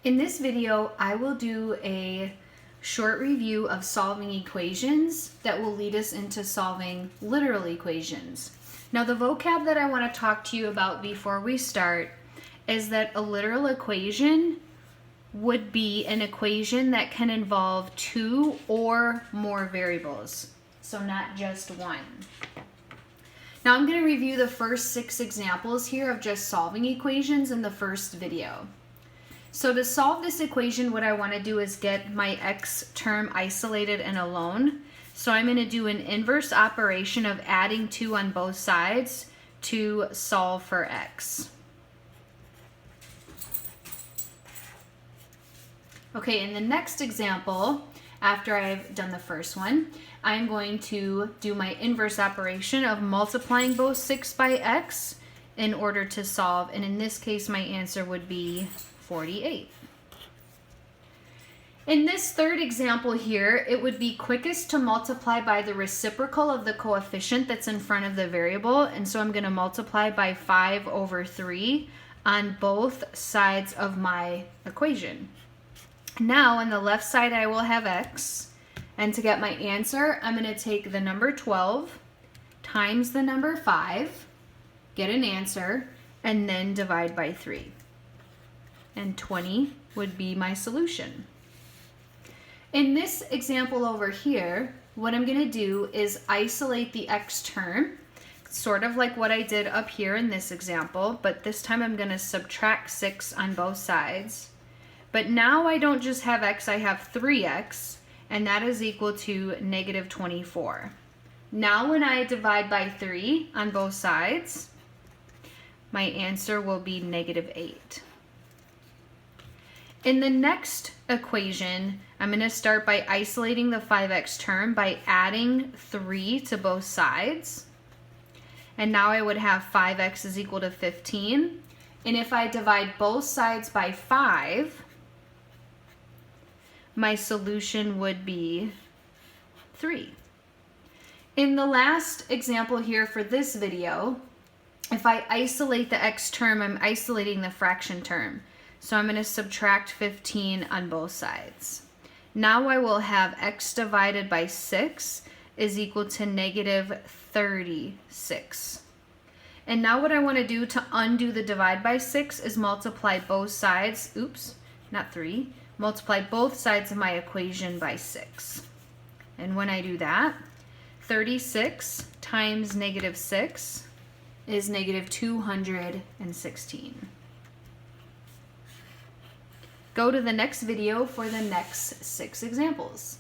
In this video, I will do a short review of solving equations that will lead us into solving literal equations. Now, the vocab that I want to talk to you about before we start is that a literal equation would be an equation that can involve two or more variables, so not just one. Now, I'm going to review the first 6 examples here of just solving equations in the first video. So to solve this equation, what I want to do is get my x term isolated and alone. So I'm going to do an inverse operation of adding 2 on both sides to solve for x. Okay, in the next example, after I've done the first one, I'm going to do my inverse operation of multiplying both 6 by x in order to solve, and in this case my answer would be 48. In this third example here, it would be quickest to multiply by the reciprocal of the coefficient that's in front of the variable, and so I'm going to multiply by 5/3 on both sides of my equation. Now on the left side I will have x, and to get my answer I'm going to take the number 12 times the number 5, get an answer, and then divide by 3. And 20 would be my solution. In this example over here, what I'm going to do is isolate the x term, sort of like what I did up here in this example, but this time I'm going to subtract 6 on both sides. But now I don't just have x, I have 3x, and that is equal to negative 24. Now when I divide by 3 on both sides, my answer will be negative 8. In the next equation, I'm going to start by isolating the 5x term by adding 3 to both sides. And now I would have 5x is equal to 15. And if I divide both sides by 5, my solution would be 3. In the last example here for this video, if I isolate the x term, I'm isolating the fraction term. So I'm going to subtract 15 on both sides. Now I will have x divided by 6 is equal to negative 36. And now what I want to do to undo the divide by 6 is multiply both sides, multiply both sides of my equation by 6. And when I do that, 36 times negative 6 is negative 216. Go to the next video for the next 6 examples.